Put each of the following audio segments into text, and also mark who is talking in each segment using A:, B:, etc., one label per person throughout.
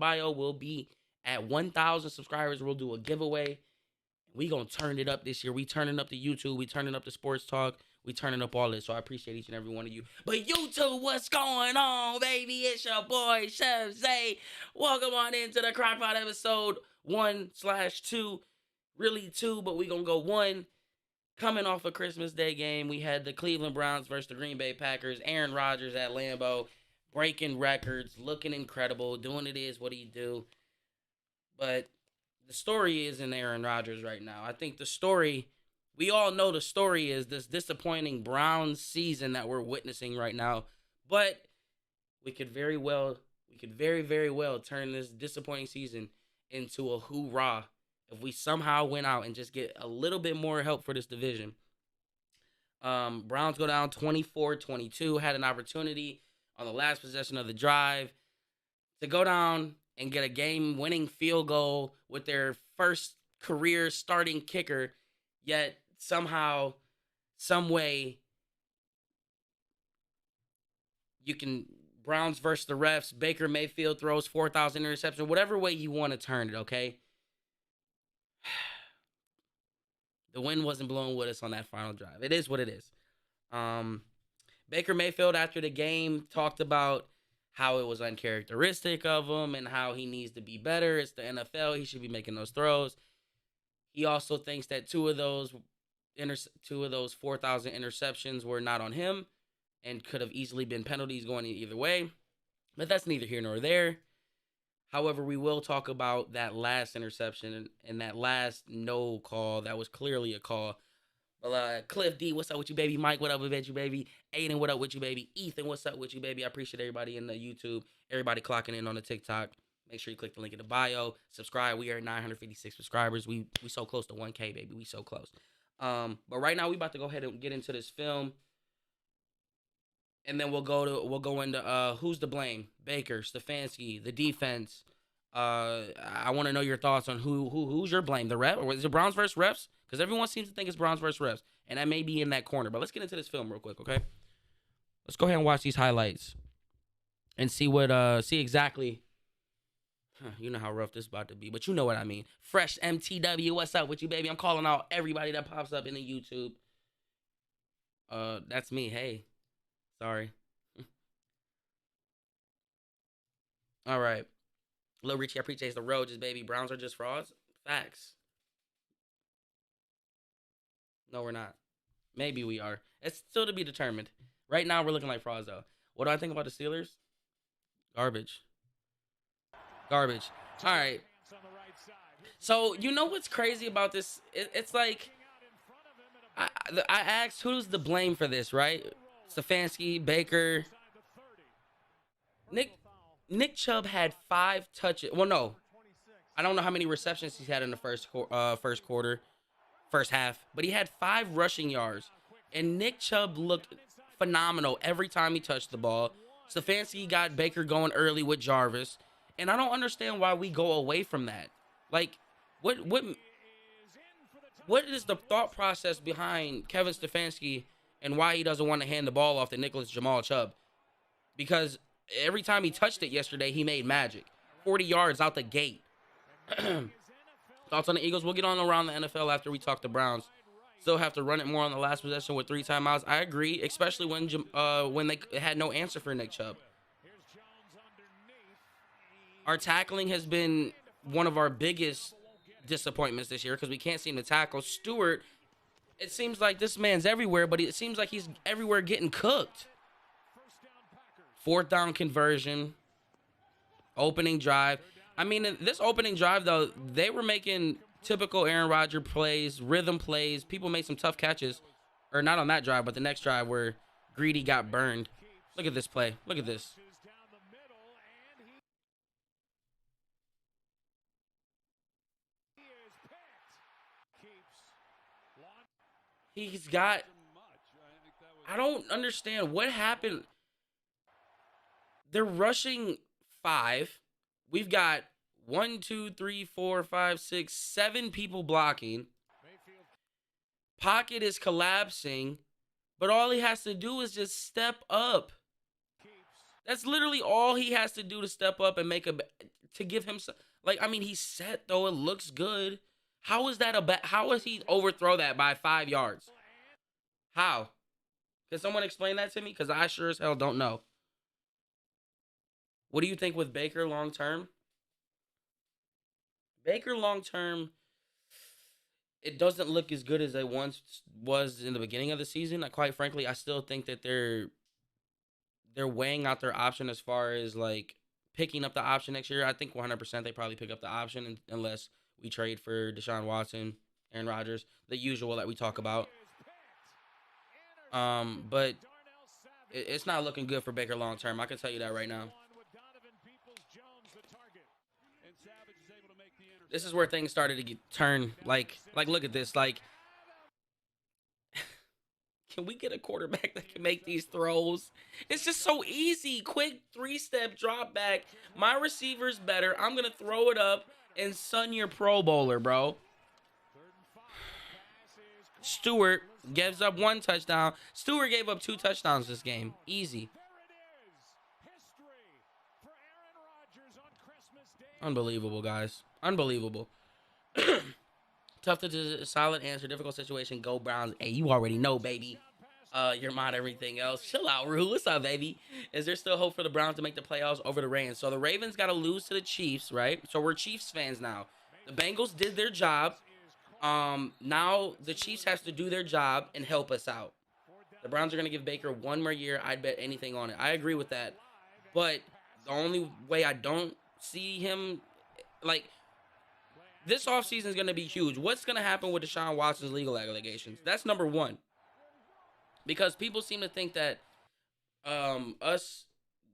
A: bio will be at 1,000 subscribers. We'll do a giveaway. We gonna turn it up this year. We turning up the YouTube. We turning up the sports talk. We turning up all this. So I appreciate each and every one of you. But YouTube, what's going on, baby? It's your boy, Chef Zay. Welcome on into the CrocPot episode 1/2. Really 2, but we gonna go 1. Coming off a Christmas Day game, we had the Cleveland Browns versus the Green Bay Packers. Aaron Rodgers at Lambeau, breaking records, looking incredible, doing it is what he do. But the story isn't Aaron Rodgers right now. I think the story, we all know the story is this disappointing Browns season that we're witnessing right now. But we could very, very well turn this disappointing season into a hoorah if we somehow went out and just get a little bit more help for this division. Browns go down 24-22, had an opportunity on the last possession of the drive to go down and get a game-winning field goal with their first career starting kicker, yet somehow, some way, Browns versus the refs, Baker Mayfield throws 4,000 interception, whatever way you want to turn it, okay? The wind wasn't blowing with us on that final drive. It is what it is. Baker Mayfield, after the game, talked about how it was uncharacteristic of him and how he needs to be better. It's the NFL. He should be making those throws. He also thinks that two of those 4,000 interceptions were not on him and could have easily been penalties going either way. But that's neither here nor there. However, we will talk about that last interception and that last no call. That was clearly a call. Well, Cliff D, what's up with you, baby? Mike, what up with you, baby? Aiden, what up with you, baby? Ethan, what's up with you, baby? I appreciate everybody in the YouTube, everybody clocking in on the TikTok. Make sure you click the link in the bio. Subscribe. We are at 956 subscribers. We so close to 1K, baby. We so close. But right now we about to go ahead and get into this film. And then we'll go into who's to blame? Baker, Stefanski, the defense. I want to know your thoughts on who's your blame, the ref, or is it Browns versus refs? Because everyone seems to think it's Browns versus refs, and that may be in that corner. But let's get into this film real quick, okay? Let's go ahead and watch these highlights and see exactly. You know how rough this is about to be, but you know what I mean. Fresh MTW, what's up with you, baby? I'm calling out everybody that pops up in the YouTube. That's me. Hey. Sorry. All right. Lil Richie, I appreciate the road, just baby. Browns are just frauds. Facts. No, we're not. Maybe we are. It's still to be determined. Right now, we're looking like frauds, though. What do I think about the Steelers? Garbage. Garbage. All right. So, you know what's crazy about this? It's like, I asked who's the blame for this, right? Stefanski, Baker. Nick Chubb had 5 touches. Well, no. I don't know how many receptions he's had in the first half. But he had 5 rushing yards. And Nick Chubb looked phenomenal every time he touched the ball. Stefanski got Baker going early with Jarvis. And I don't understand why we go away from that. Like, what is the thought process behind Kevin Stefanski and why he doesn't want to hand the ball off to Nicholas Jamal Chubb? Because every time he touched it yesterday, he made magic. 40 yards out the gate. Thoughts on the Eagles? We'll get on around the NFL after we talk to Browns. Still have to run it more on the last possession with 3 timeouts. I agree, especially when they had no answer for Nick Chubb. Our tackling has been one of our biggest disappointments this year because we can't seem to tackle. Stewart, it seems like this man's everywhere, but it seems like he's everywhere getting cooked. 4th down conversion. Opening drive. I mean, this opening drive, though, they were making typical Aaron Rodgers plays, rhythm plays. People made some tough catches. Or not on that drive, but the next drive where Greedy got burned. Look at this play. Look at this. He's got... I don't understand what happened. They're rushing 5. We've got 1, 2, 3, 4, 5, 6, 7 people blocking. Pocket is collapsing, but all he has to do is just step up. That's literally all he has to do to step up and to give him some, like, I mean, he's set though. It looks good. How is that how is he overthrow that by 5 yards? How? Can someone explain that to me? Because I sure as hell don't know. What do you think with Baker long term? Baker long term, it doesn't look as good as it once was in the beginning of the season. Quite frankly, I still think that they're weighing out their option as far as like picking up the option next year. I think 100% they probably pick up the option unless we trade for Deshaun Watson, Aaron Rodgers, the usual that we talk about. But it's not looking good for Baker long term. I can tell you that right now. This is where things started to turn. Like look at this. Like, can we get a quarterback that can make these throws? It's just so easy. Quick 3-step drop back. My receiver's better. I'm gonna throw it up and son your Pro Bowler, bro. Stewart gives up 1 touchdown. Stewart gave up 2 touchdowns this game. Easy. Unbelievable, guys. Unbelievable. Tough to solid answer. Difficult situation. Go Browns. Hey, you already know, baby. You're mod everything else. Chill out, Rue. What's up, baby? Is there still hope for the Browns to make the playoffs over the Ravens? So the Ravens got to lose to the Chiefs, right? So we're Chiefs fans now. The Bengals did their job. Now the Chiefs has to do their job and help us out. The Browns are going to give Baker 1 more year. I'd bet anything on it. I agree with that. But the only way I don't see him, like, this offseason is going to be huge. What's going to happen with Deshaun Watson's legal allegations? That's number 1. Because people seem to think that us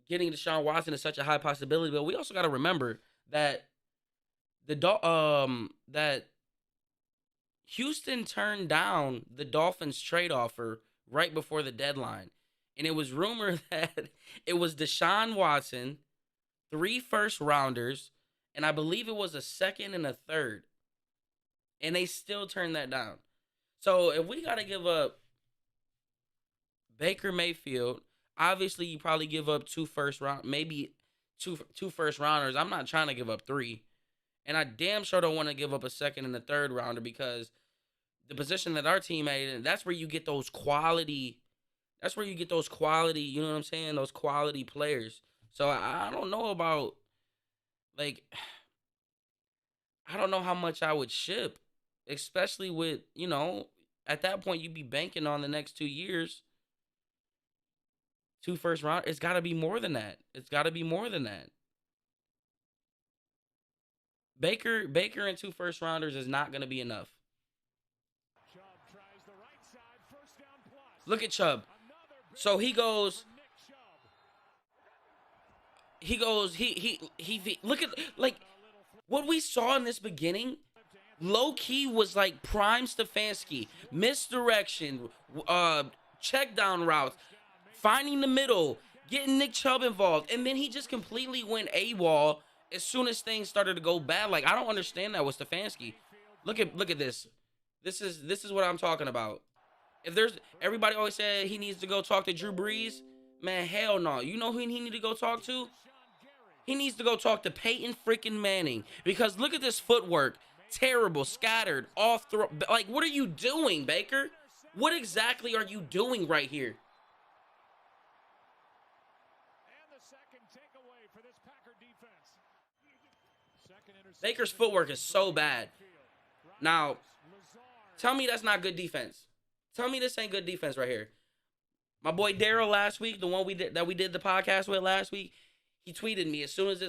A: getting Deshaun Watson is such a high possibility, but we also got to remember that that Houston turned down the Dolphins trade offer right before the deadline. And it was rumored that it was Deshaun Watson, 3 first-rounders, and I believe it was a 2nd and a 3rd. And they still turned that down. So if we got to give up Baker Mayfield, obviously you probably give up 2 first-round, maybe two first-rounders. I'm not trying to give up 3. And I damn sure don't want to give up a 2nd and a 3rd rounder because the position that our team made, and that's where you get those quality, you know what I'm saying? Those quality players. So I don't know about, like, I don't know how much I would ship, especially with, at that point you'd be banking on the next 2 years. 2 first round. It's got to be more than that. Baker and 2 first rounders is not going to be enough. Look at Chubb. So he goes, look at, like, what we saw in this beginning, low-key was like prime Stefanski. Misdirection, check down routes, finding the middle, getting Nick Chubb involved, and then he just completely went AWOL as soon as things started to go bad. Like, I don't understand that with Stefanski. Look at this. This is what I'm talking about. If there's, everybody always said he needs to go talk to Drew Brees. Man, hell no. You know who he need to go talk to? He needs to go talk to Peyton freaking Manning. Because look at this footwork. Terrible, scattered, off throw. Like, what are you doing, Baker? What exactly are you doing right here? Baker's footwork is so bad. Now, tell me that's not good defense. Tell me this ain't good defense right here. My boy Daryl last week, the one we did the podcast with last week, he tweeted me as soon as this